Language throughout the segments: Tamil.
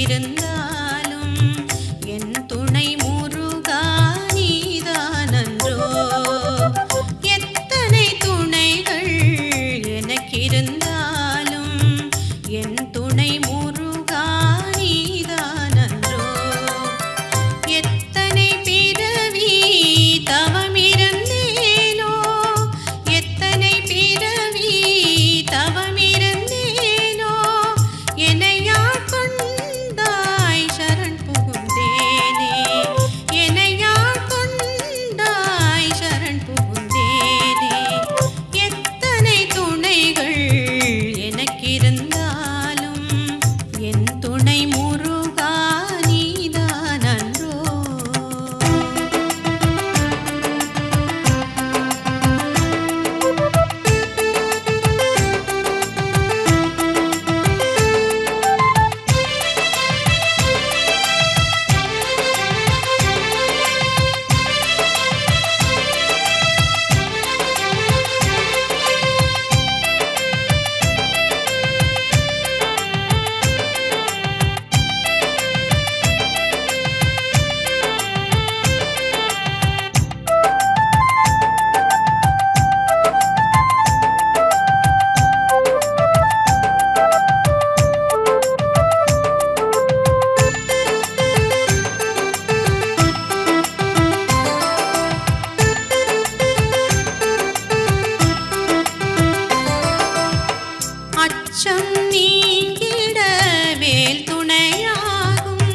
எனக்கிருந்தாலும் என் துணை முருகா நீதானன்றோ. எத்தனை துணைகள் எனக்கிருந்தாலும் என் துணை முருகா நீதானன்றோ. எத்தனை பிறவி தவமிருந்தேனோ, எத்தனை பிறவி தவமிருந்தேனோ, என்னையாட் கொண்டாய் சரண் புகுந்தேனே, என்னையாட் கொண்டாய் சரண் புகுந்தேனே. எத்தனை துணைகள் எனக்கிருந்தாலும் என் துணை முருகா நீதானன்றோ. அச்சம் நீங்கிட வேல் துணையாகும்,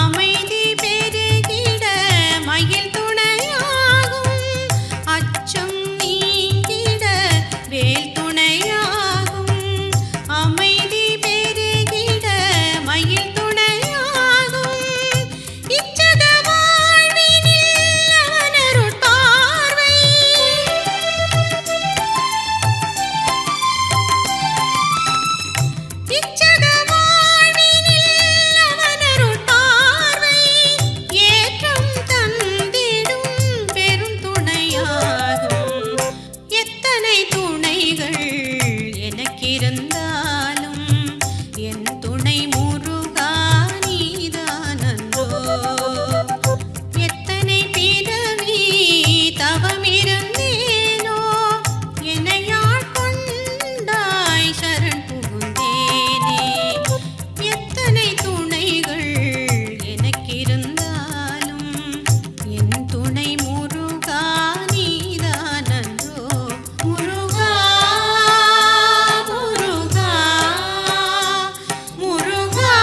அமைதி பெருகிட மயில் துணையாகும். அச்சம் நீங்கிட வேல் துணையாகும், அமைதி பெருகிட மயில் துணையாகும். இச்சக வாழ்வினில் அவனருட் பார்வை, இச்சக வாழ்வினில் அவனருட் பார்வை ஏற்றம் தந்திடும் பெரும் துணையாகும். எத்தனை துணைகள் எனக்கிருந்தாலும் என் துணை முருகா நீதானன்றோ. எத்தனை பிறவி தவமிருந்தேனோ, என்னையாட் கொண்டாய் சரண் புகுந்தேனே. எத்தனை துணைகள் எனக்கிருந்தாலும் என் துணை முருகா நீதானன்றோ. முருகா முருகா முருகா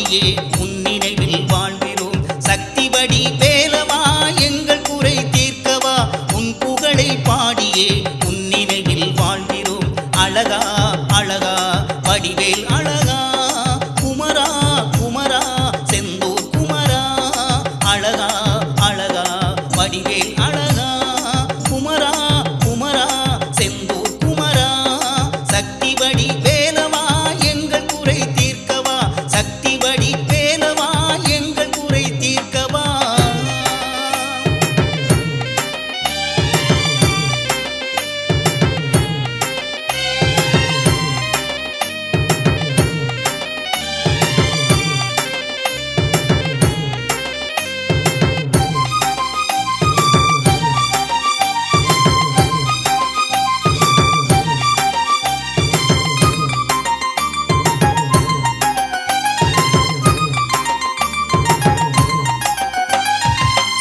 பாடியே உன் நினைவில் வாழ்கிறோம். சக்தி வடி வேலவா எங்கள் குறை தீர்க்கவா உன் புகழை பாடியே உன் நினைவில் வாழ்கிறோம். அழகா அழகா வடிவேல் அழகா குமரா குமரா செந்தூர் குமரா. அழகா அழகா வடிவேல் அழகா குமரா குமரா செந்தூர் குமரா. சக்தி வடி வேலவா எங்கள் குறை தீர்க்கவா சக்தி வடி வேலவா எங்கள் குறை தீர்க்கவா.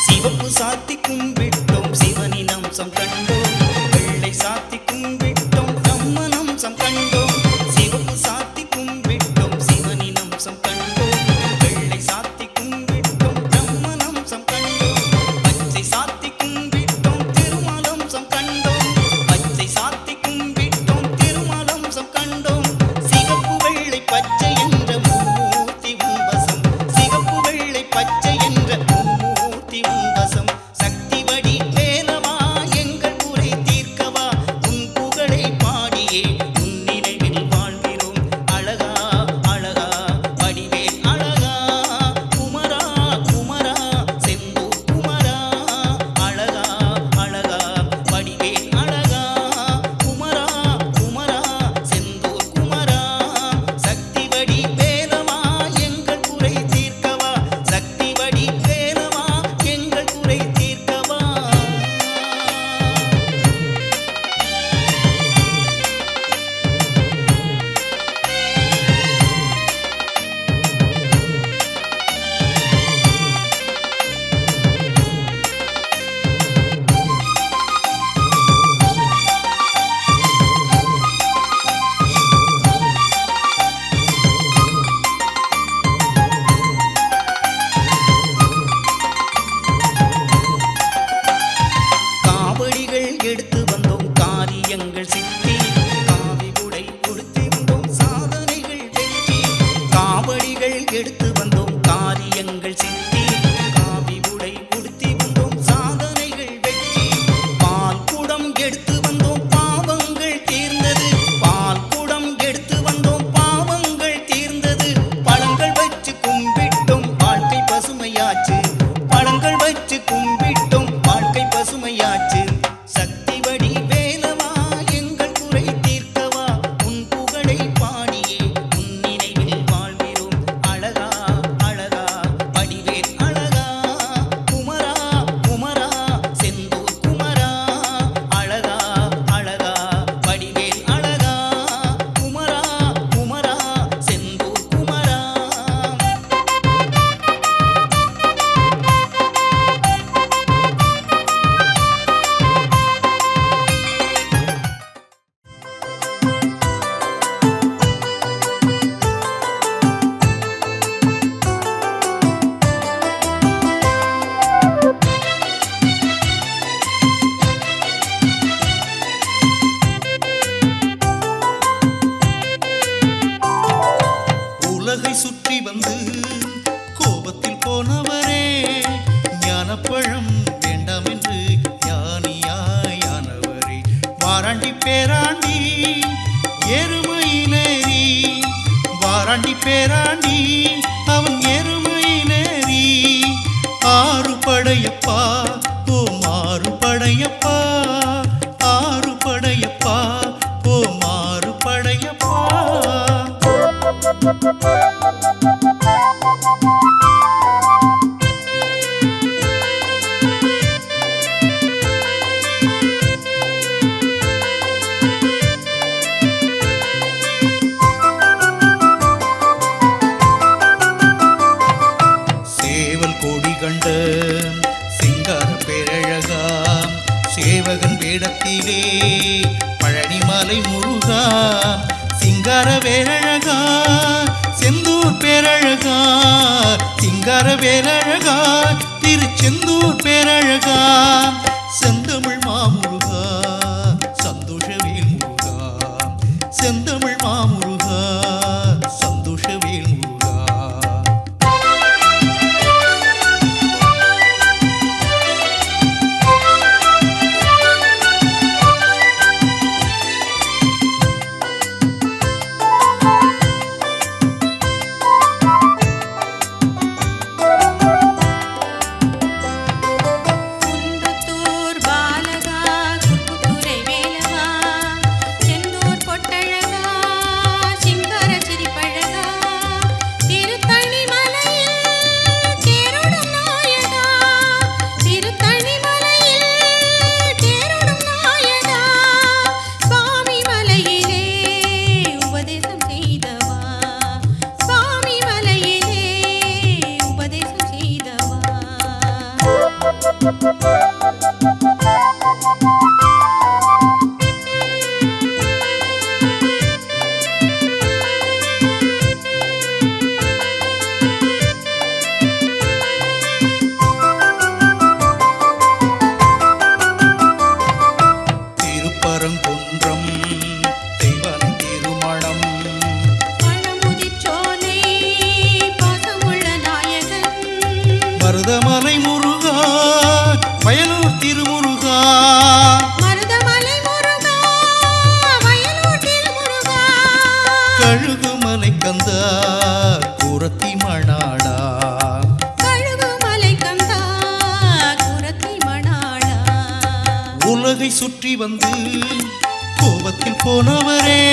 சிவப்பு சாத்தி கும்பிட்டோம் சிவனின் அம்சம் கண்டோம். வெள்ளை சாத்தி கும்பிட்டோம் அம்மன் அம்சம் கண்டோம். சிவப்பு சாத்தி கும்பிட்டோம் சிவனின் அம்சம் கண்டோம். வெள்ளை சாத்தி கும்பிட்டோம் அம்மன் அம்சம் கண்டோம். பச்சை சாத்தி கும்பிட்டோம் திருமலம்சம் கண்டோம். பச்சை சாத்தி கும்பிட்டோம் திருமலம்சம் கண்டோம். சிகப்பு வெள்ளை பச்சை என்ற மூர்த்தி உன்வசம். சிகப்பு வெள்ளை பச்சை என்ற மூர்த்தி உன்வசம். சக்தி வடி வேலவா எங்கள் குறை தீர்க்கவா உன் புகழை பாடியே உன் நினைவில் வாழ்கிறோம். அழகா அழகா வடிவேல் அழகா குமரா குமரா செந்தூர் குமரா. அழகா அழகா வடிவேல் அழகா குமரா குமரா செந்தூர் குமரா. சக்தி வடி வேலவா எங்கள் குறை தீர்க்கவா சக்தி வடி வேலவா எங்கள் குறை தீர்க்கவா. காவடிகள் எடுத்து வந்தோம் காரியங்கள் சித்தி. காவி உடை உடுத்தி வந்தோம் சாதனைகள் வெற்றி. காவடிகள் எடுத்து வந்தோம் காரியங்கள் சித்தி. காவி உடை உடுத்தி வந்தோம் சாதனைகள் வெற்றி. பால் குடம் எடுத்து வந்தோம் பாவங்கள் தீர்ந்தது. பால் குடம் எடுத்து வந்தோம் பாவங்கள் தீர்ந்தது. பழங்கள் வச்சு கும்பிட்டோம் வாழ்க்கை பசுமையாச்சு. பழங்கள் வச்சு கும்பிட்டோம் வாழ்க்கை பசுமையாச்சு. சக்தி வடி வேலவா எங்கள் குறை தீர்க்கவா உன் புகழை பாடியே உன் நினைவில் வாழ்கிறோம். அழகா அழகா வடிவேல் அழகா குமரா குமரா செந்தூர் குமரா. அழகா அழகா வடிவேல் அழகா குமரா குமரா செந்தூர் குமரா. உலகை சுற்றி வந்து கோபத்தில் போனவரே ஞானப்பழம் வேண்டாம் என்று ஞானியானவரே. வாராண்டி பேராண்டி எருமையிலேறி வாராண்டி பேராண்டி அவன் எருமையிலேறி. ஆறு படையப்பா ஓ மாறு படையப்பா. ஆறு படையப்பா ஓ மாறு படையப்பா. சேவல் கொடி கண்ட சிங்கார பேரழகா சேவகன் வேடத்திலே பழனிமலை முருகா. சிங்கார வேரழகா செந்தூர் பேர பேரழகா சிங்கார வேலழகா திருச்செந்தூர் பேரழகா செந்தமிழ் மாமுருகா சந்தோஷவேல் முருகா செந்தமிழ் மாமுருகா சந்தோஷவேல் முருகா குன்றத்தூர் பாலகா குறுக்குத்துறை வேலவா செந்தூர் பொட்டழகா சிங்கார சிரிப்பழகா திருத்தணி மலையில் தேரோடும் நாயகா திருத்தணி மலையில் தேரோடும் நாயகா சுவாமி மலையிலே உபதேசம் செய்தவா சுவாமி மலையிலே உபதேசம் செய்தவா திருப்பரங்குன்றம் தெய்வானை திருமணம் பழமுதிர்ச்சோலை பாசமுள்ள நாயகன் மருதமலை முருகா வயலூர் திருமுருகா மருதமலை முருகா வயலூர் திருமுருகா கழுகுமலை கந்தா குரத்தி மணாடா கழுகுமலை கந்தா குரத்தி மணாளா உலகை சுற்றி வந்து கோபத்தில் போனவரே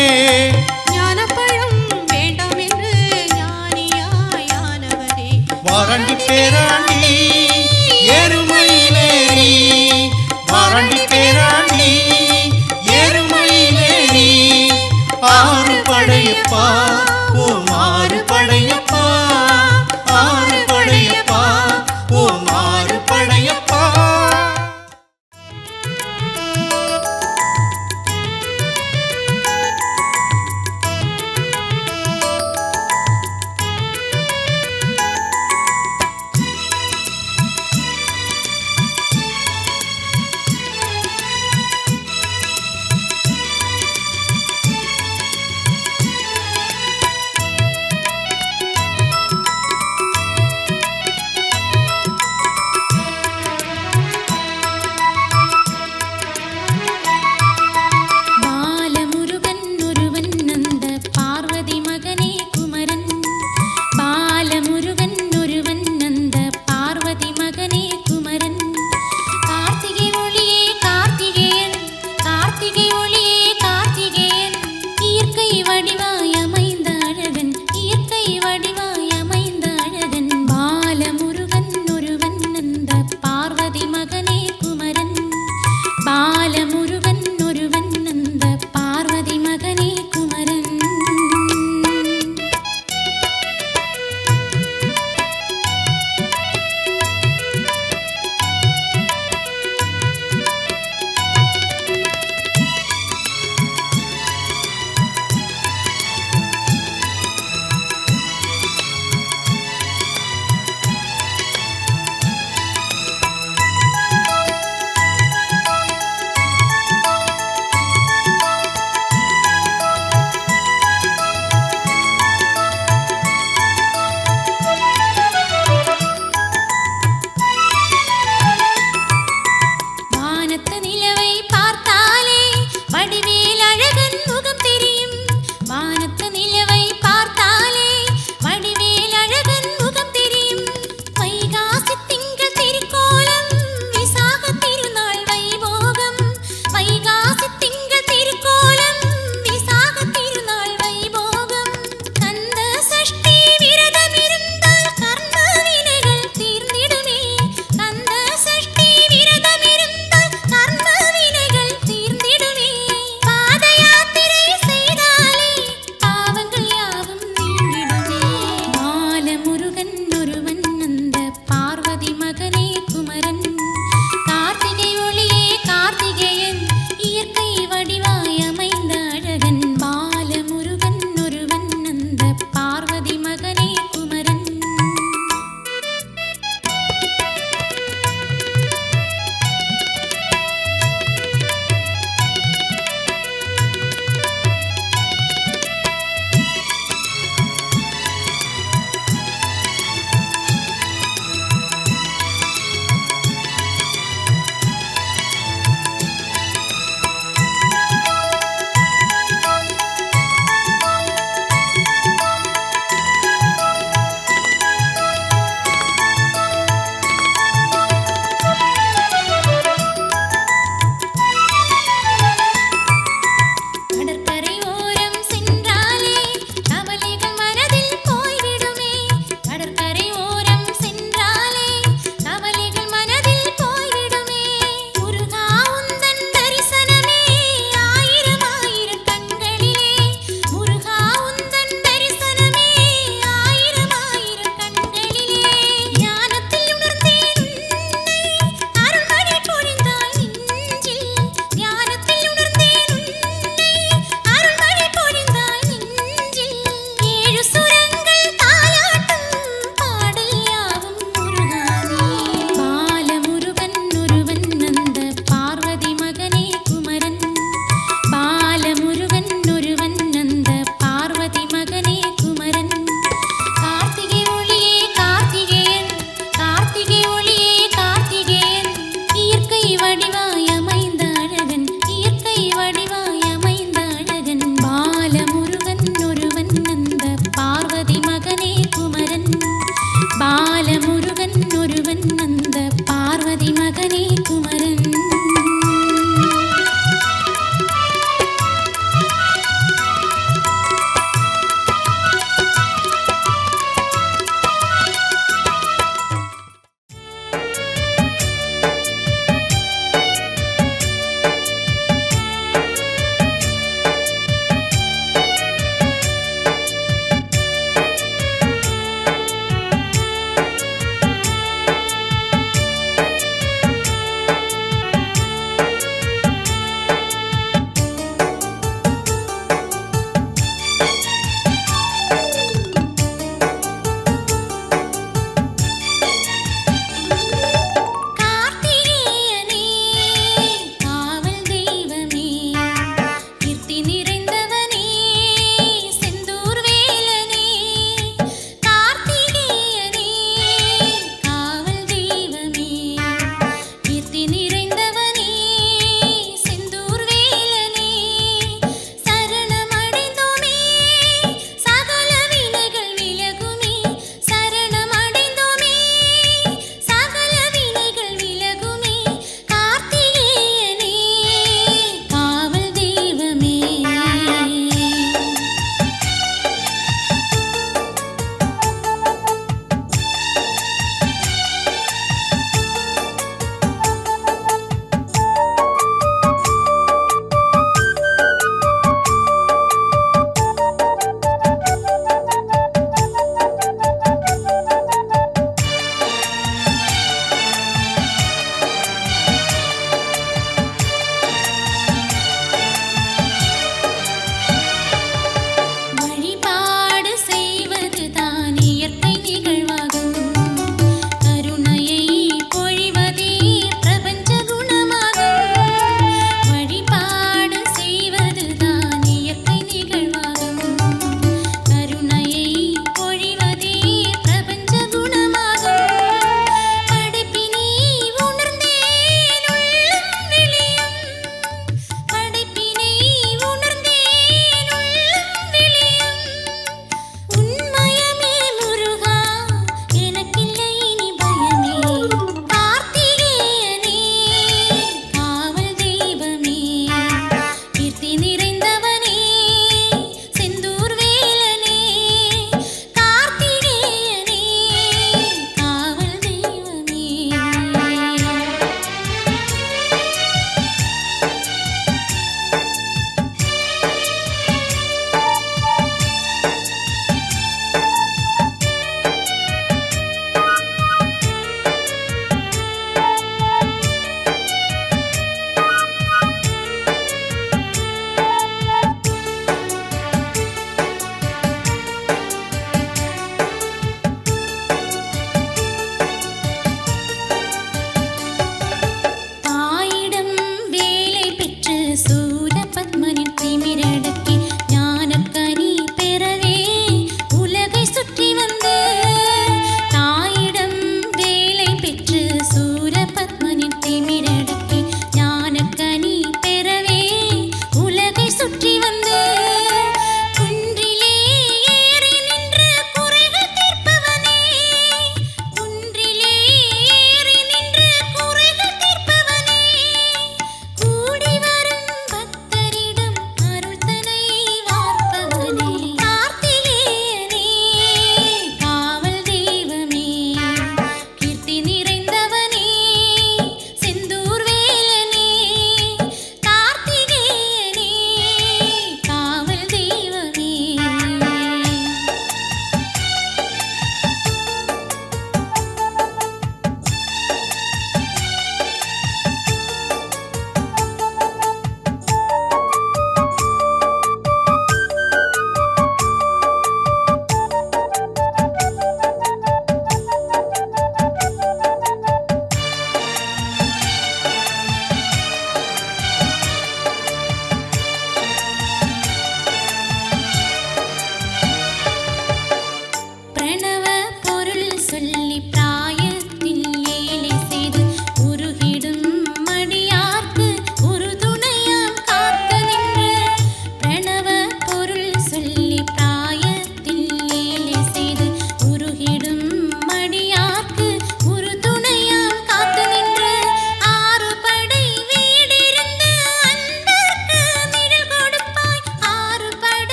ஞானப்பழம் வேண்டாம் என்று ஞானியாயானவரே வாராண்டி பேராண்டி எருமையிலேறி வாராண்டி பேராண்டி எருமையிலேறி ஆறு படையப்பா ஓம் ஆறு படையப்பா ஆறு படையப்பா ஓம் ஆறு படையப்பா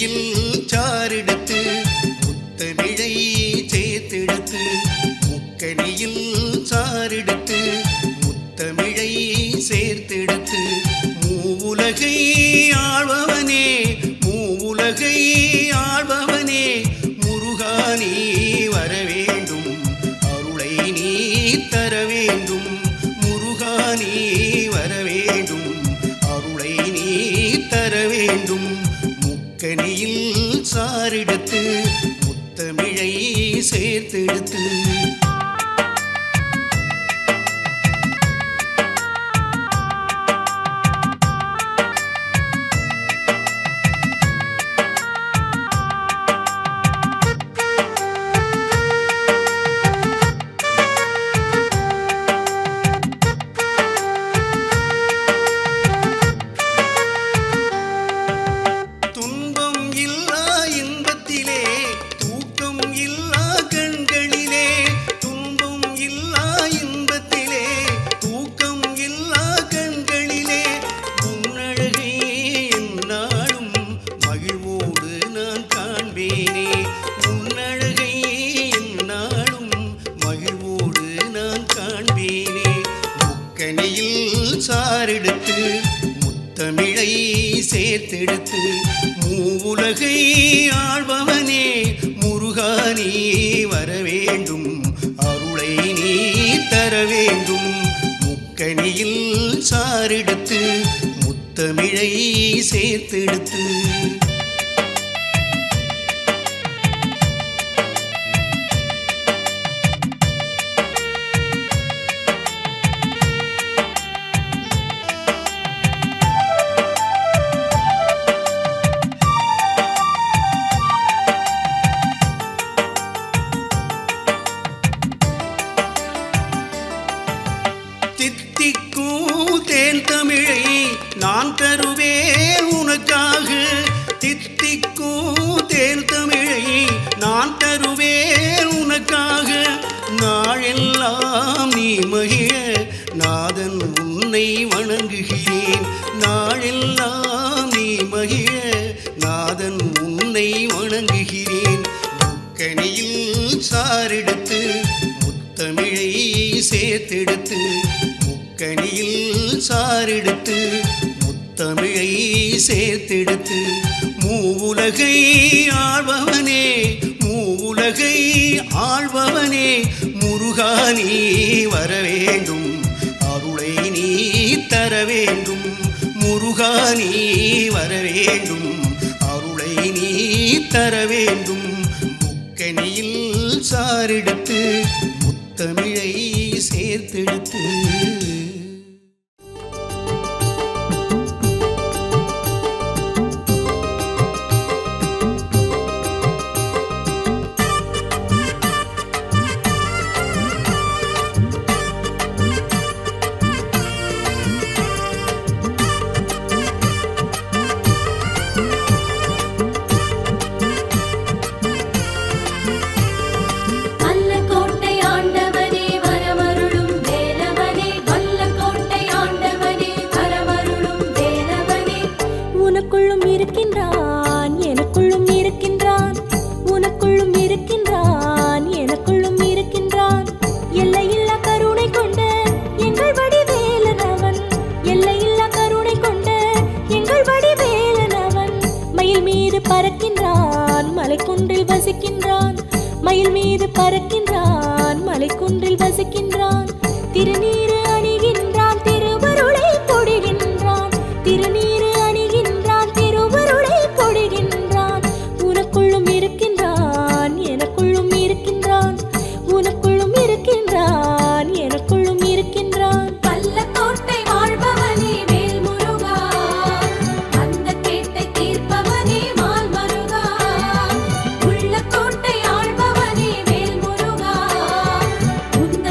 முக்கனியில் சாரெடுத்து முத்தமிழை சேர்த்தெடுத்து முக்கனியில் சாரெடுத்து முத்தமிழை சேர்த்தெடுத்து மூவுலகை ஆழ்பவனே மூவுலகை ஆழ்பவனே முருகா நீ வர வேண்டும் அருளை நீ தர வேண்டும் முருகா நீ வர வேண்டும் அருளை நீ தர வேண்டும் முக்கனியில் சாரெடுத்து முத்தமிழை சேர்த்தெடுத்து சாரெடுத்து முத்தமிழை சேர்த்தெடுத்து மூவுலகை ஆழ்பவனே முருகா நீ வர வேண்டும் அருளை நீ தர வேண்டும் முக்கனியில் சாரெடுத்து முத்தமிழை சேர்த்தெடுத்து தேன் தமிழை நான் தருவேன் உனக்காக தித்திக்கும் தேன் தமிழை நான் தருவேன் உனக்காக நாளெல்லாம் நீ மகிழ நாதன் உன்னை வணங்குகிறேன் நாளெல்லாம் நீ மகிழ நாதன் உன்னை வணங்குகிறேன் முக்கனியில் சாரெடுத்து முத்தமிழை சேர்த்தெடுத்து முக்கனியில் சாரெடுத்து முத்தமிழை சேர்த்தெடுத்து மூவுலகை ஆழ்பவனே மூவுலகை ஆழ்பவனே முருகா நீ வர வேண்டும் அருளை நீ தர வேண்டும் முருகா நீ வர வேண்டும் அருளை நீ தர வேண்டும் முக்கனியில் சாரெடுத்து முத்தமிழை சேர்த்தெடுத்து மயில் மீது பறக்கின்றான் மலைக்குன்றில் வசிக்கின்றான் திருநீறு அணிகின்றான் திருவருளை பொழிகின்றான் திருநீறு அணிகின்றான் திருவருளை பொழிகின்றான் உனக்குள்ளும் இருக்கின்றான் எனக்குள்ளும் இருக்கின்றான் உனக்குள்ளும் இருக்கின்றான் எனக்குள்ளும் இருக்கின்றான் பல்லக்கோட்டை வாழ்பவனே வேல் முருகா அந்த கேட்டை தீர்ப்பவனே மால் மருகா உள்ளக்கோட்டை ஆழ்பவனே வேல் முருகா உந்த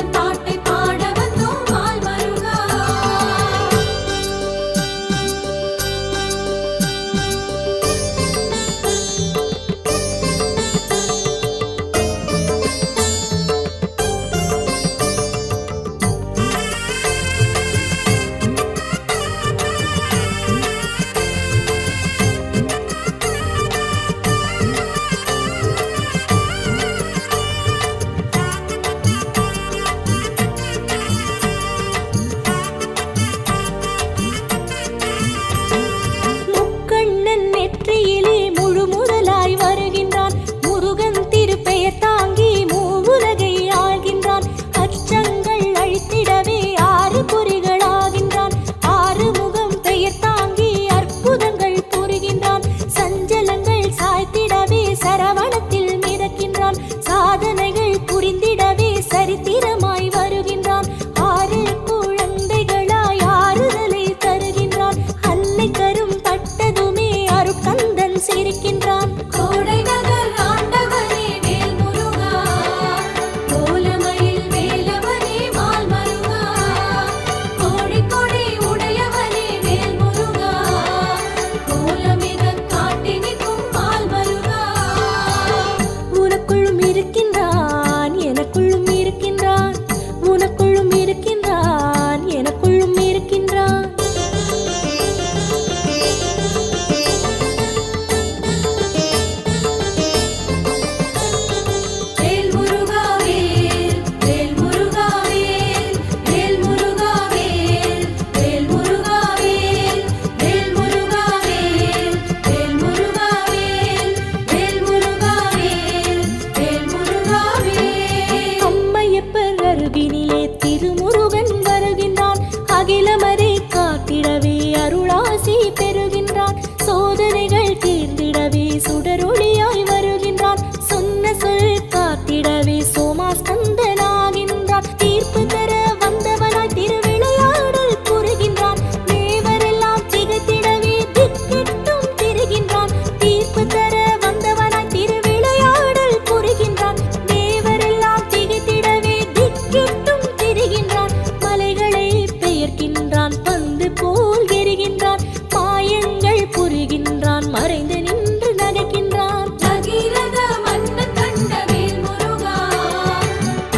போல் எரிகின்றான். மாயங்கள் புரிகின்றான், மறைந்து நின்று நகைக்கின்றான். பகீரத மன்னன் கண்ட வேல் முருகா,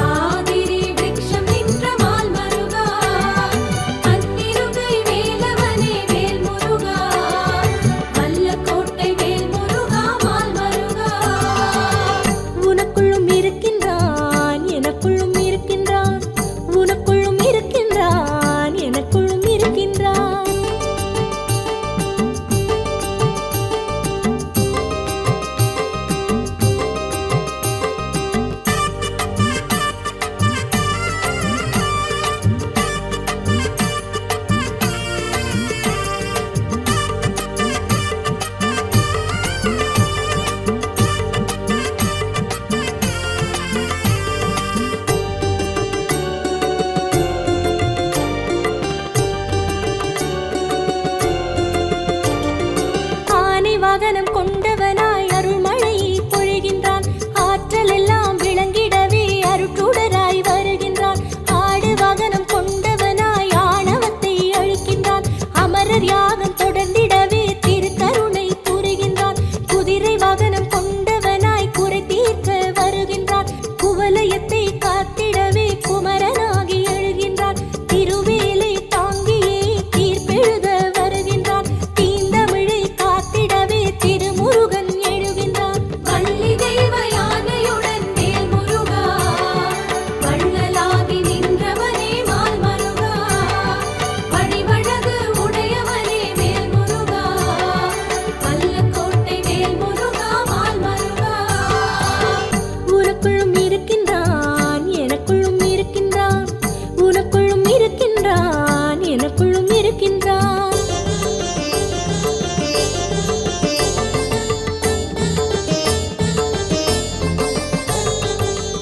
ஆதிரி விருட்சம் நின்ற மால் மருகா, பன்னிருகை வேலவனே வேல் முருகா, வல்லக்கோட்டை வேல் முருகா மால் மருகா. உனக்குள்ளும் இருக்கின்றான், எனக்குள்ளும் இருக்கின்றான். உனக்குள்ளும் இருக்கின்றான், எனக்குள்ளும் இருக்கின்றான். ஆனை வாகனம் கொண்டவனாய் அருள்மழையை பொழிகின்றான். ஆற்றல் எல்லாம் விளங்கிடவே அருட்டுடராய் வருகின்றான். ஆடு வாகனம் கொண்டவனாய் ஆணவத்தை அழிக்கின்றான். அமரர் யாகம் தொடர்ந்திடவே திருக்கருணை புரிகின்றான். குதிரை வாகனம் கொண்டவனாய் குறை தீர்க்க வருகின்றான். குவலயத்தை காத்திடவே குமரனாகி எழுகின்றான். திருவேலை தாங்கியே தீர்ப்பெழுத வருகின்றான். தீந்தமிழை காத்திடவே திருமுருகன் எழுகின்றான். வள்ளி தெய்வ யானையுடன் வேல் முருகா, வள்ளலாகி நின்றவனே மால் மருகா, வடிவழகு உடையவனே வேல் முருகா, வல்லக்கோட்டை வேல் முருகா மால் மருகா. உனக்குள்ளும் இருக்கின்றான், எனக்குள்ளும் இருக்கின்றான். உனக்குள்ளும் இருக்கின்றான், எனக்குள்ளும் இருக்கின்றான்.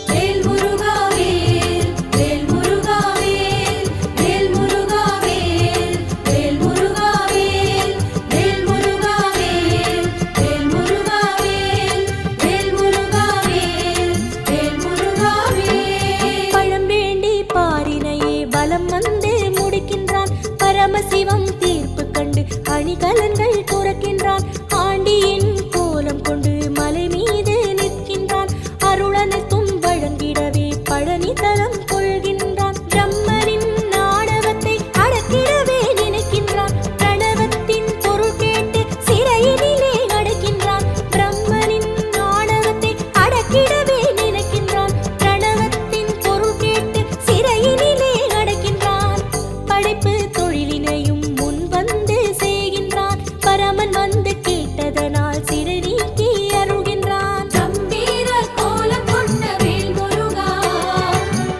வேல் முருகா வேல், வேல் முருகா வேல், வேல் முருகா வேல், வேல் முருகா வேல், வேல் முருகா வேல், வேல் முருகா வேல், வேல் முருகா வேல், வேல் முருகா வேல். பழம் வேண்டி பாரினையே வலம் வந்து முடிக்கின்றான். பரமசிவம் தீர்ப்பு கண்டு அணிகலன்கள் துறக்கின்றான். ஆண்டியின் கோலம் கொண்டு மலை மீது நிற்கின்றான். அருளனைத்தும் வழங்கிடவே பழனி தலம் கொள்கின்றான். பிரம்மனின் ஆணவத்தை அடக்கிடவே நினைக்கின்றான். பிரணவத்தின் பொருள் கேட்டு சிறையினிலே அடைக்கின்றான். பிரம்மனின் ஆணவத்தை அடக்கிடவே நினைக்கின்றான். பிரணவத்தின் பொருள் கேட்டு சிறையினிலே அடைக்கின்றான். படைப்பு தொழிலினையும் முன் வந்து செய்கின்றான். பரமன் வந்து கேட்டதனால் சிறை நீக்கி அருள்கின்றான். கம்பீர கோலம் கொண்ட வேல் முருகா,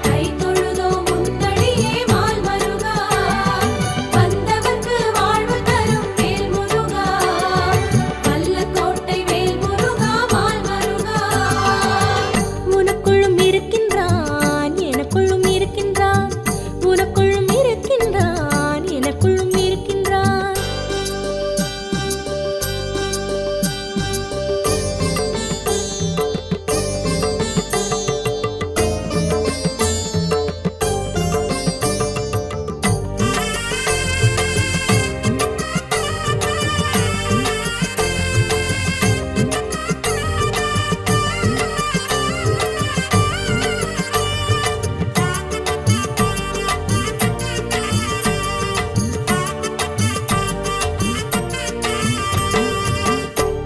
கை தொழுதோ முன்னடியே மால் மருகா, வந்தவர்க்கு வாழ்வு தரும் வேல் முருகா, வல்லக்கோட்டை வேல் முருகா மால் மருகா. உனக்குள்ளும் இருக்கின்றான், எனக்குள்ளும் இருக்கின்றான். உனக்குள்ளும் இருக்கின்றான், எனக்குள்ளும் இருக்கின்றான்.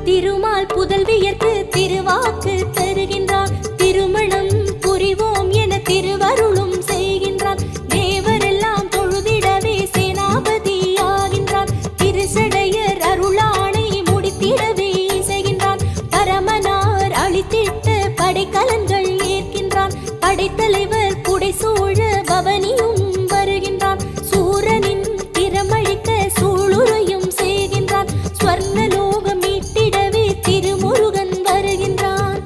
திருமால் புதல்வியர்க்கு திருவாக்கு தருகின்றான். திருமணம் புரிவோம் என திருவருளும் செய்கின்றான். தேவரெல்லாம் தொழுதிடவே சேனாபதியாகின்றான். திருசடையர் அருளானை முடித்திடவே செய்கின்றான். பரமனார் அளித்திட்ட படைக்கலன்கள் ஏற்கின்றான். படைத்தலைவர் புடைசூழ பவனியும் வருகின்றான். சூரனின் திறமழிக்க சூளுரையும் செய்கின்றான். ஸ்வர்ணலோகம் மீட்டிடவே திருமுருகன் வருகின்றான்.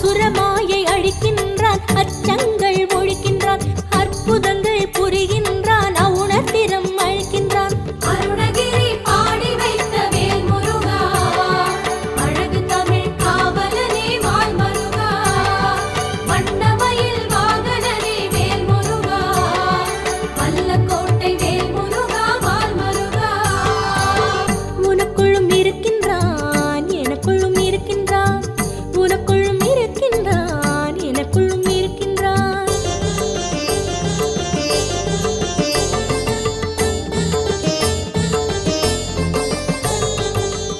அசுரமாயை அழிக்கின்றான், அச்சங்கள் ஒழிக்கின்றான், அற்புதங்கள் புரிகின்றான், அவுணர்திறம் அழிக்கின்றான். அருணகிரி பாடி வைத்த வேல் முருகா, அழகு தமிழ் காவலனே வாள் மருகா, வண்ணமயில் வாகனனே வேல் முருகா, வல்லக்கோட்டை வேல் முருகா வாள் மருகா. உனக்குள்ளும் இருக்கின்றான், எனக்குள்ளும் இருக்கின்றான், உனக்குள்ளும் இருக்கின்றான், எனக்குள்ளும் இருக்கின்றான்.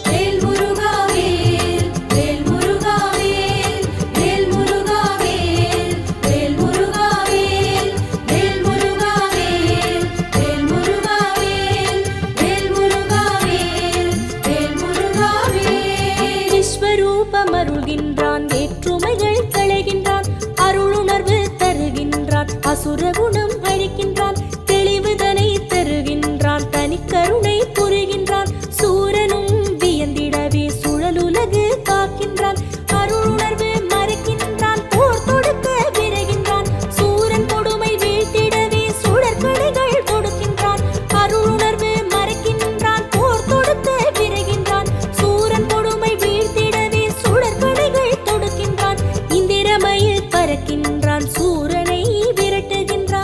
வேல் முருகா வேல், வேல் முருகா வேல், வேல் முருகா வேல், வேல் முருகா வேல், வேல் முருகா வேல், வேல் முருகா வேல், வேல் முருகா வேல், வேல் முருகா வேல். விஸ்வரூபம் அருள்கின்றான், வேற்றுமைகள் களைகின்றான், அருளுணர்வு தருகின்றான், அசுர குணம் அழிக்கின்றான், தெளிவுதனை தருகின்றான், தனிக்கருணை புரிகின்றான், சூரனும் வியந்திடவே சுழலுலகு காக்கின்றான், அருளுணர்வு மறைக்கின்றான், போர் தொடுக்க விரைகின்றான், சூரன் கொடுமை வீழ்த்திடவே சுடற்கடைகள் தொடுக்கின்றான், அருளுணர்வு மறைக்கின்றான், போர் தொடுக்க விரைகின்றான், சூரன் கொடுமை வீழ்த்திடவே சுடற்கடைகள் தொடுக்கின்றான், இந்திரமயில் பறக்கின்றான், சூரனை விரட்டுகின்றான்.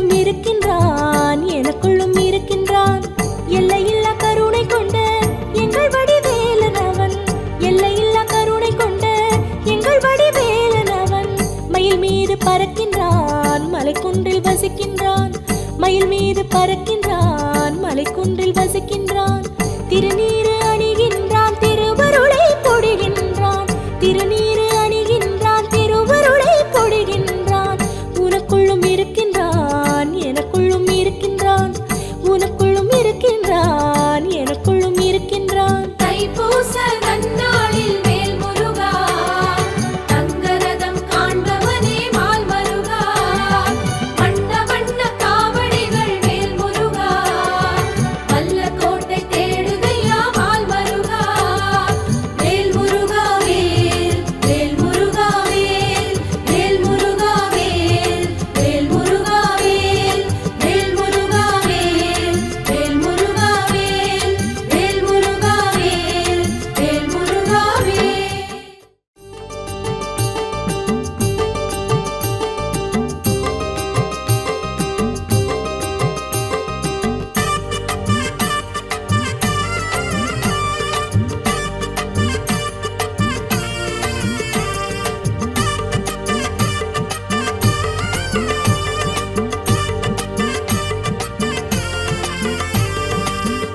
உனக்குள்ளும் இருக்கின்றான் எனக்குள்ளும் இருக்கின்றான் எல்லையில்லா கருணை கொண்ட எங்கள் வடிவேலன் அவன் எல்லையில்லா கருணை கொண்ட எங்கள் வடிவேலன் அவன் மயில் மீது பறக்கின்றான் மலைக்குன்றில் வசிக்கின்றான் மயில் மீது பறக்கின்றான் மலைக்குன்றில் வசிக்கின்றான் திருநீறு அணிகின்றான் திருவருளை பொழிகின்றான் திருநீறு அணிகின்றான் திருவருளை பொழிகின்றான் உனக்குள்ளும் இருக்கின்றான் எனக்குள்ளும் இருக்கின்றான் உனக்குள்ளும் இருக்கின்றான் எனக்குள்ளும் இருக்கின்றான் தைப்பூச நன்னாளில் வேல் முருகா தங்கரதம் காண்பவனே மால் மருகா வண்ண வண்ண காவடிகள் வேல் முருகா வல்ல கோட்டை தேடுதையா மால் மருகா வேல் முருகா வேல் வேல் முருகா வேல் வேல் முருகா வேல் வேல் முருகா வேல் வேல் முருகா வேல் வேல் முருகா வேல் வேல் முருகா வேல் வேல் முருகா வேல்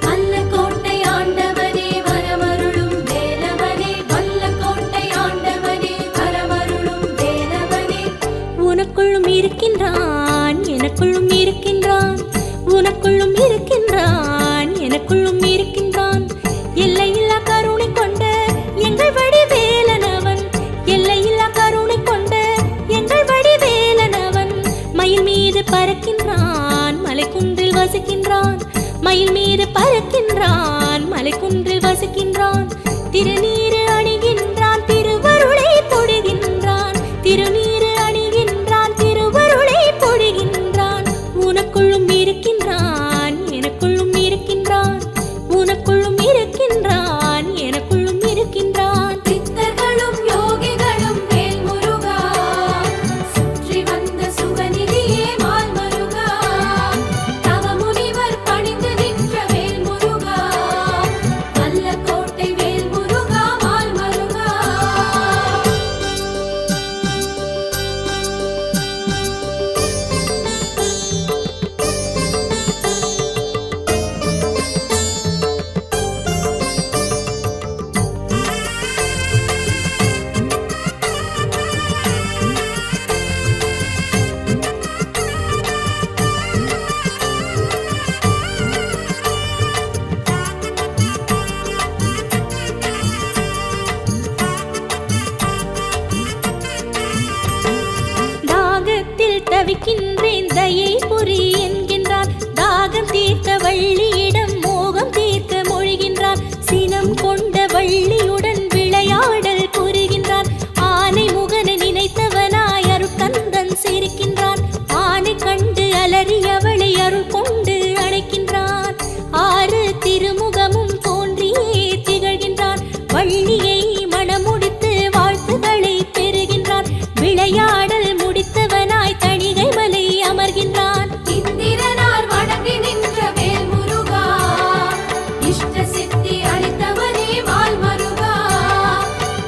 வல்ல கோட்டை ஆண்டவனே வரமருளும் வேலவனே வல்ல கோட்டை ஆண்டவனே வரமருளும் வேலவனே உனக்குள்ளும் இருக்கின்றான் எனக்குள்ளும் இருக்கின்றான் உனக்குள்ளும் இருக்கின்றான் எனக்குள்ளும் இருக்கின்றான் எல்லையில்லா கருணை கொண்ட எங்கள் வடிவேலன் அவன் எல்லையில்லா கருணை கொண்ட எங்கள் வடிவேலன் அவன் மயில் மீது பறக்கின்றான் மலைக்குன்றில் வசிக்கின்றான் மயில் மீது பறக்கின்றான் மலைக்குன்றில் வசிக்கின்றான் திருநீறு அணிகின்றான் திருவருளை பொழிகின்றான் திருநீறு அணிகின்றான் திருவருளை பொழிகின்றான் உனக்குள்ளும் இருக்கின்றான் எனக்குள்ளும் இருக்கின்றான் உனக்குள்ளும் இருக்கின்றான் எனக்குள்ளும் இருக்கின்றான் சித்தர்களும் யோகிகளும் வேல் முருகா சுற்றி வந்த சுகநிதியே மால் மருகா தவ முனிவர் பணிந்து நின்ற வேல் முருகா வல்ல கோட்டை வேல் முருகா மால் மருகா தாகத்தில் தவிக்கின்றேன் தயை புரி என்கின்றான் தாகம் தீர்க்க வள்ளியிடம் மோகம் தீர்க்க மொழிகின்றான் சினம் கொண்ட வள்ளியுடன் விளையாடல் புரிகின்றான் ஆனை முகனை நினைத்தவனாய் அருட்கந்தன் சிரிக்கின்றான் ஆனை கண்டு அலறி அவளை அருள் கொண்டு அணைக்கின்றான் ஆறு திருமுகமும் தோன்றியே திகழ்கின்றான் வள்ளியை மணமுடித்து வாழ்த்துகளை பெறுகின்றான் விளையாடல் முடித்தவனாய் தணிகை மலை அமர்கின்றான் இந்திரனார் வணங்கி நின்ற வேல் முருகா இஷ்ட சித்தி அளித்தவனே மால் மருகா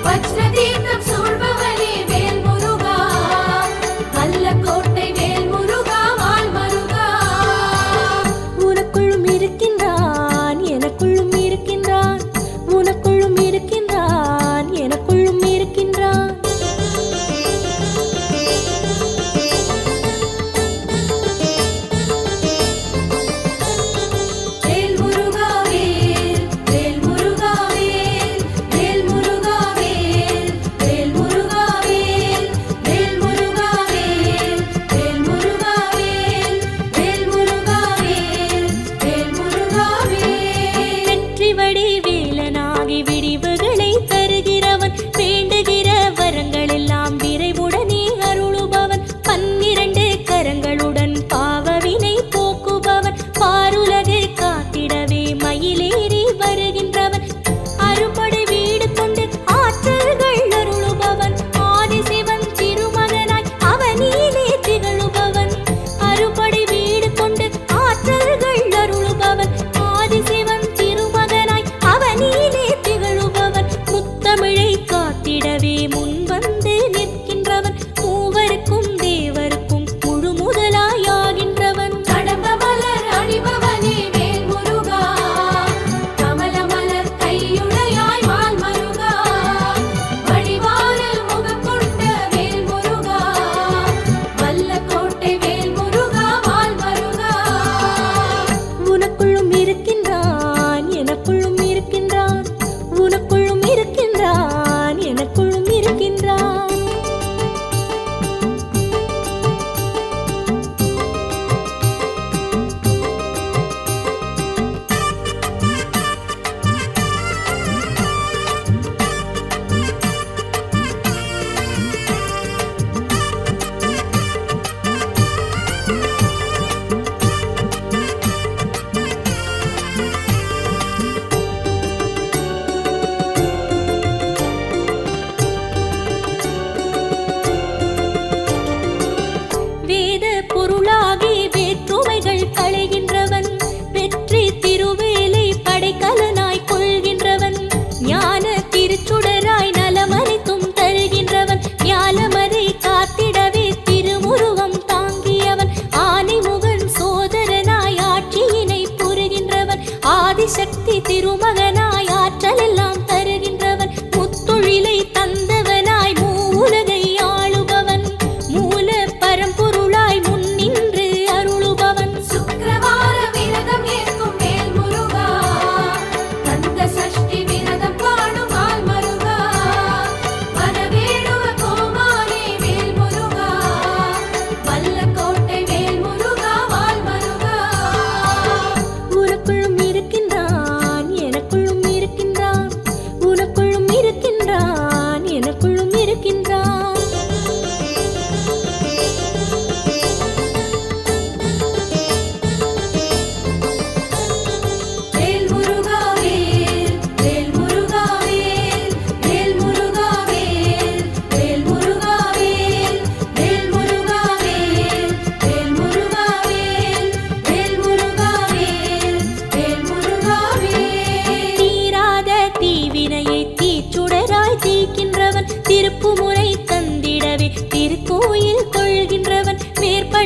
வஜ்ர தீர்த்தம் சூழ்பவனே வேல் முருகா வல்ல கோட்டை வேல் முருகா மால் மருகா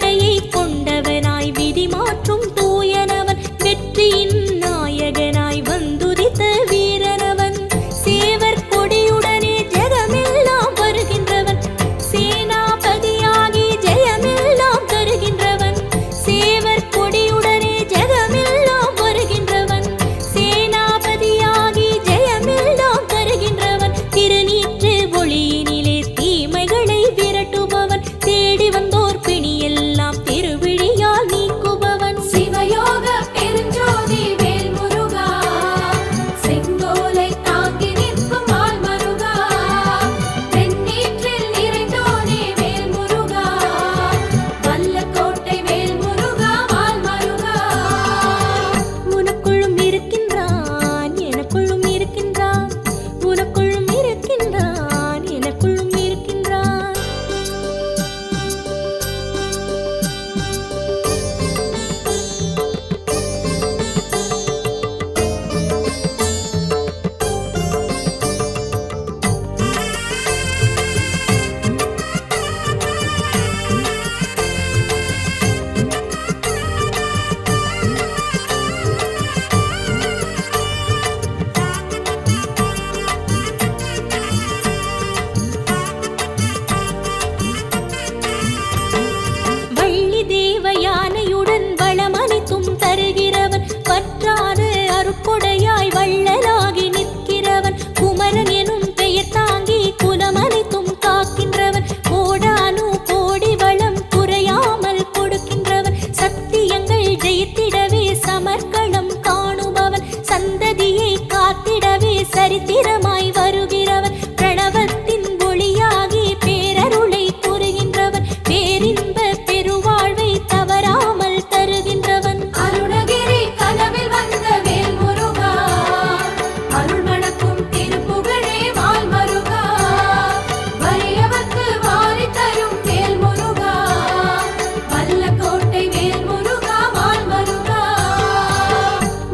வில்வடையை கொண்டவனாய் விதி மாற்றும் தூயனவன் வெற்றியின் நாயகனாய் வந்துதித்த வீரனவன் சேவர் கொடியுடனே ஜெகமெல்லாம் வருகின்றவன் சேனாபதியாகி ஜெயமெல்லாம் தருகின்றவன் சேவர் கொடியுடனே ஜெகமெல்லாம் வருகின்றவன் சேனாபதியாகி ஜெயமெல்லாம் தருகின்றவன் திருநீற்று ஒளியினிலே தீமைகளை விரட்டுபவன் தேடி வந்தோர் பிணியெல்லாம் திருவிழியால் நீக்குபவன் சிவயோக பெருஞ்சோதி வேல் முருகா செங்கோலை தாங்கி நிற்கும் மால் மருகா தென்னீற்றில் நிறைந்தோனே வேல் முருகா வல்லக்கோட்டை வேல் முருகா மால் மருகா உனக்குள்ளும் இருக்கின்றான் எனக்குள்ளும் இருக்கின்றான் உனக்குள்ளும் இருக்கின்றான் எனக்குள்ளும் இருக்கின்றான் வள்ளி தேவயானையுடன் வளமளித்தும் தருகிறவன் பற்றாத அருட்கொடையாய் வள்ளலாகி நிற்கிறவன் குமரன் எனும் பெயர் தாங்கி குலமளித்தும் காக்கின்றவன் கோடானு கோடி வளம் குறையாமல் கொடுக்கின்றவன் சத்தியங்கள் ஜெயித்திடவே சமர்க்களம் காணுபவன் சந்ததியை காத்திடவே சரித்திரமாய் வருகிறவன் பிரணவத்தின் ஒளியாகி பேரருளை புரிகின்றவன் பேரின்ப பெருவாழ்வை தவறாமல் தருகின்றவன் அருணகிரி கனவில் வந்த வேல் முருகா அருள் மணக்கும் திருப்புகழே மால் மருகா வறியவர்க்கு வாரி தரும் வேல் முருகா வல்லக்கோட்டை வேல் முருகா மால் மருகா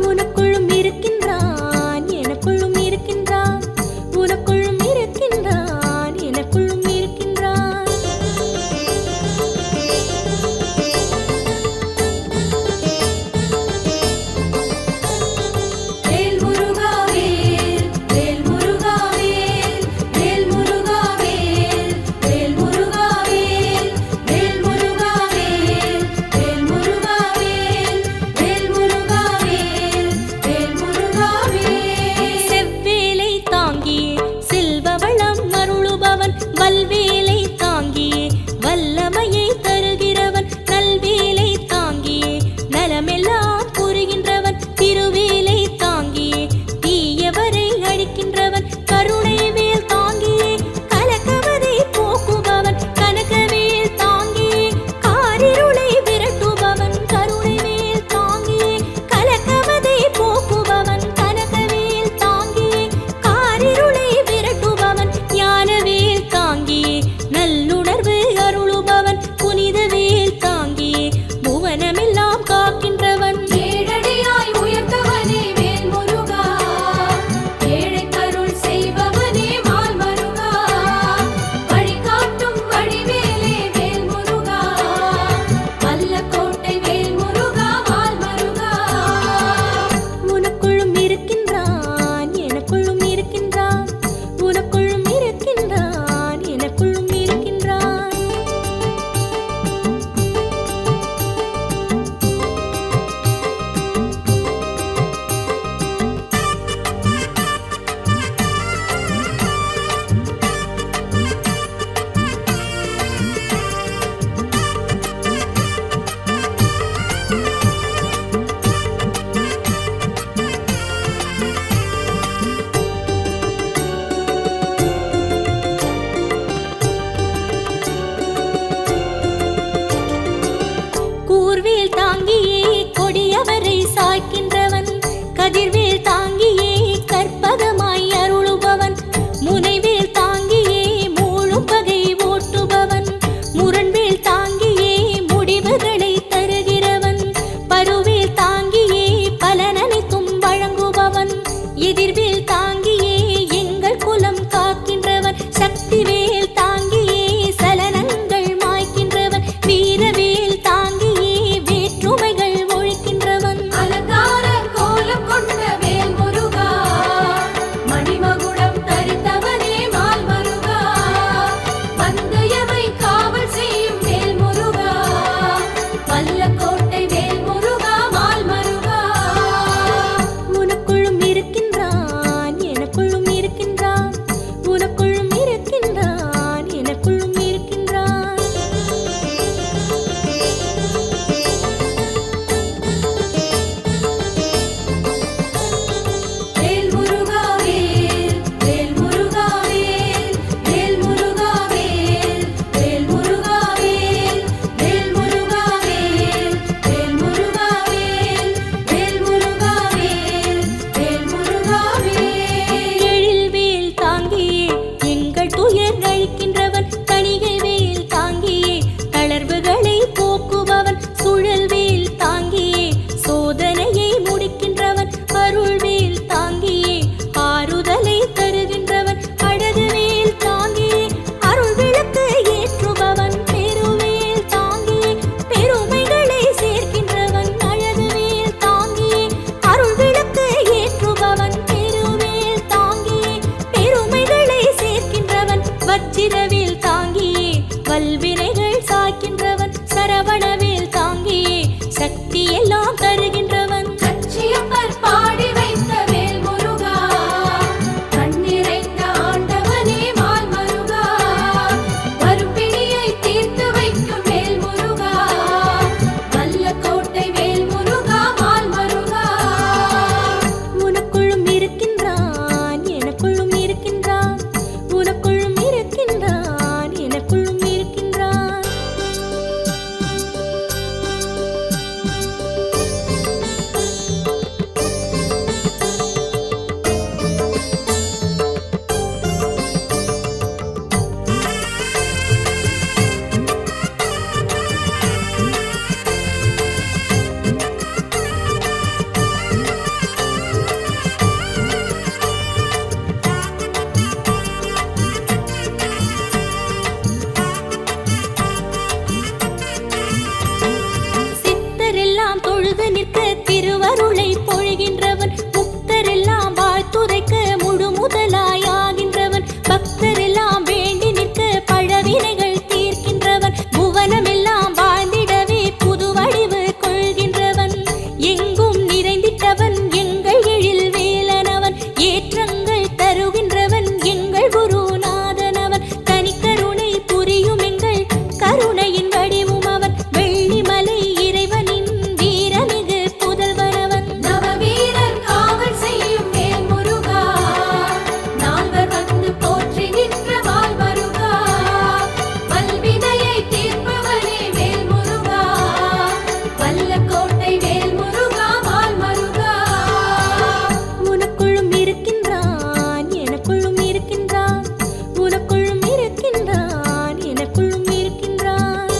உனக்குள்ளும் இருக்கின்றான் எனக்குள்ளும் இருக்கின்றான் உனக்குள்ளும் இருக்கின்றான் எனக்குள்ளும் இருக்கின்றான் வேல் முருகா வேல் வேல் முருகா வேல் வேல் முருகா வேல் வேல் முருகா வேல் வேல் முருகா வேல் வேல் முருகா வேல் வேல் முருகா வேல் வேல் முருகா வேல் செவ்வேலை தாங்கியே செல்வவளம் அருளுபவன் வல்வேலை தாங்கியே வல்லமையை தருகிறவன் நல்வேலை தாங்கியே நலமெல்லாம் புரிகின்றவன் திருவேலை தாங்கியே தீயவரை அழிக்கின்றவன் கருணை வேல் தாங்கியே கலக்கவதை போக்குபவன் கனகவேல் தாங்கியே காரிருளை விரட்டுபவன் கருணை வேல் தாங்கியே கலக்கவதை போக்குபவன் கனகவேல் தாங்கியே காரிருளை விரட்டுபவன் ஞானவேல் தாங்கியே நல்லுணர்வு அருளுபவன் புனிதவேல் தாங்கியே புவனமெல்லாம் காக்கின்றவன் ஏழடியாய் உயர்த்தவனே வேல் முருகா ஏழைக்கருள் செய்பவனே மால் மருகா வழிகாட்டும் வடிவேலே வேல் முருகா வல்லக்கோட்டை வேல் முருகா மால் மருகா உனக்குள்ளும் இருக்கின்றான் எனக்குள்ளும் இருக்கின்றான் உனக்குள்ளும் இருக்கின்றான் எனக்குள்ளும் இருக்கின்றான் கூர்வேல் தாங்கியே கொடியவரை சாய்க்கின்றவன் கதிர்வேல் தாங்கியே கற்பகமாய் அருளுபவன் முனைவேல் தாங்கியே மூழும் பகை ஓட்டுபவன் முரண்வேல் தாங்கியே முடிவுகளை தருகிறவன் பருவேல் தாங்கியே பலனனைத்தும் வழங்குபவன் எதிர்வேல் தாங்கியே எங்கள் குலம் காக்கின்றவன் சக்திவேல் தாங்கியே சலனங்கள் மாய்க்கின்றவன் வீரவேல் அமுது நிற்க திருவருளை பொழிகின்றவன் முக்தரெல்லாம் வாழ்த்துரைக்க முழு முதலாயாகின்றவன் பக்தரெல்லாம் வேண்டி நிற்க பழவினைகள் தீர்க்கின்றவன் புவனமெல்லாம் வாழ்ந்திடவே புது வடிவு கொள்கின்றவன் எங்கும் நிறைந்திட்டவன் எங்கள் எழில் வேலனவன் ஏற்றங்கள் தருகின்றவன் எங்கள் குருநாதனவன் தனிக்கருணை புரியும் எங்கள் கருணையின் வடிவும் அவன் வெள்ளிமலை இறைவனின் வீரமிகு புதல்வனவன் நவவீரர் காவல் செய்யும் வேல் முருகா நால்வர் வந்து போற்றி நின்ற வாள் மருகா வல்வினையை தீர்ப்பவனே வேல் முருகா வல்லக்கோட்டை வேல் முருகா வாள் மருகா உனக்குள்ளும் இருக்கின்றான் எனக்குள்ளும் இருக்கின்றான் உனக்குள்ளும் இருக்கின்றான் எனக்குள்ளும் இருக்கின்றான்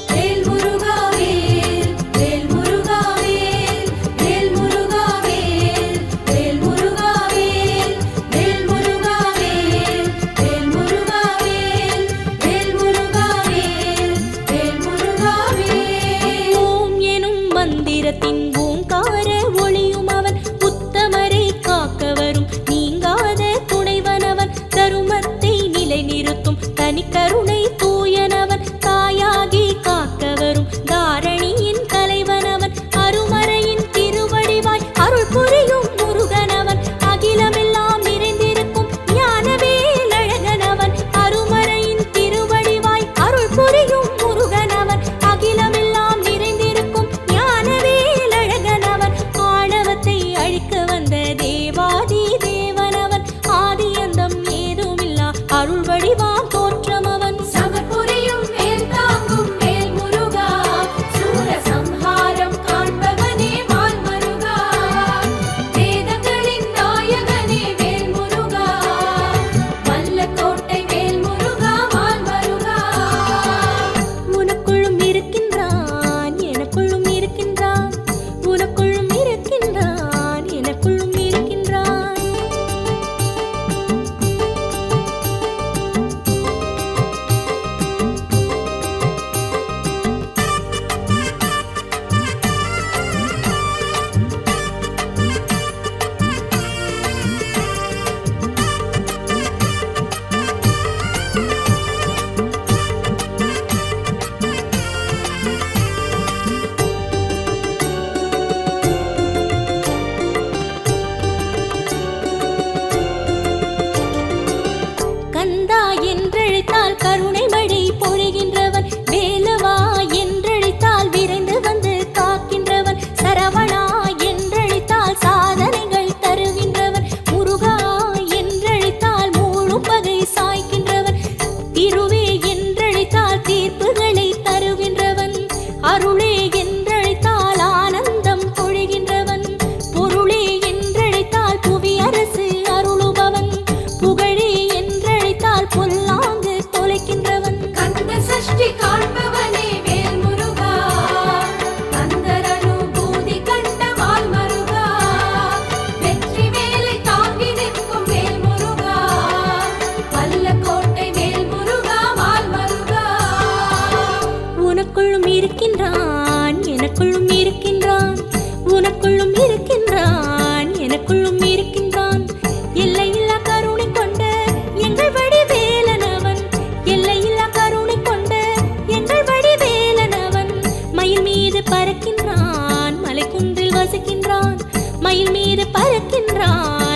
வேல் முருகா வேல் வேல் முருகா வேல் வேல் முருகா வேல் வேல் முருகா வேல் வேல் முருகா வேல் வேல் முருகா வேல் வேல் முருகா வேல் வேல் முருகா வேல் ஓம் எனும் மந்திரத்தின் ஓங்கார ஒளியும் அவன் உத்தமரை காக்க வரும் நீங்காத துணைவனவன் தருமத்தை நிலைநிறுத்தும் தனிக்கருணை தூயனவன் தாயாகி காக்க வரும் தாரணியின் தலைவனவன் அருமறையின் திருவடிவாய் அருள் புரியும் முருகனவன் அகிலமெல்லாம் நிறைந்திருக்கும் ஞானவேல் அழகனவன் அருமறையின் திருவடிவாய் அருள் புரியும் முருகனவன் அகிலமெல்லாம் நிறைந்திருக்கும் ஞானவேல் அழகனவன் ஆணவத்தை அழிக்க வந்த தேவாதி தேவனவன் ஆதியந்தம் ஏதுமில்லா அருள் வடிவாம் தோற்றமவன் சமபுரியும் வேல் தாங்கும் வேல் முருகா சூர சம்ஹாரம் காண்பவனே வாள் மருகா வேதங்களின் நாயகனே வேல் முருகா வல்லக்கோட்டை வேல் முருகா வாள் மருகா உனக்குள்ளும் இருக்கின்றான் எனக்குள்ளும் இருக்கின்றான் உனக்குள்ளும் இருக்கின்றான் எனக்குள்ளும் இருக்கின்றான் கந்தா என்றழைத்தால் கருணை மழை பொழிகின்றவன் வேலவா என்றழைத்தால் விரைந்து வந்து காக்கின்றவன் சரவணா என்றழைத்தால் சாதனைகள் தருகின்றவன் முருகா என்றழைத்தால் மூழும் பகை சாய்க்கின்றவன் திருவே என்றழைத்தால் தீர்ப்புகளை தருகின்றவன் அருளே என்றழைத்தால் ஆனந்தம் பொழிகின்றவன் பொருளே என்றழைத்தால் புவி அரசு அருளுபவன் புகழே என்றழைத்தால் பொல்லாங்கு தொலைக்கின்றவன் கந்த சஷ்டி காண்பவனே வேல் முருகா கந்தர் அனுபூதி கண்ட வாள் மருகா வெற்றி வேலை தாங்கி நிற்கும் வேல் முருகா வல்லக்கோட்டை வேல் முருகா வாள் மருகா உனக்குள்ளும் இருக்கின்றான் எனக்குள்ளும் இருக்கின்றான் உனக்குள்ளும் இருக்கின்றான் எனக்குள்ளும் இருக்கின்றான் எல்லையில்லா கருணை கொண்ட எங்கள் வடிவேலனவன் எல்லையில்லா கருணை கொண்ட எங்கள் வடிவேலனவன் மயில் மீது பறக்கின்றான் மலைக்குன்றில் வசிக்கின்றான் மயில் மீது பறக்கின்றான்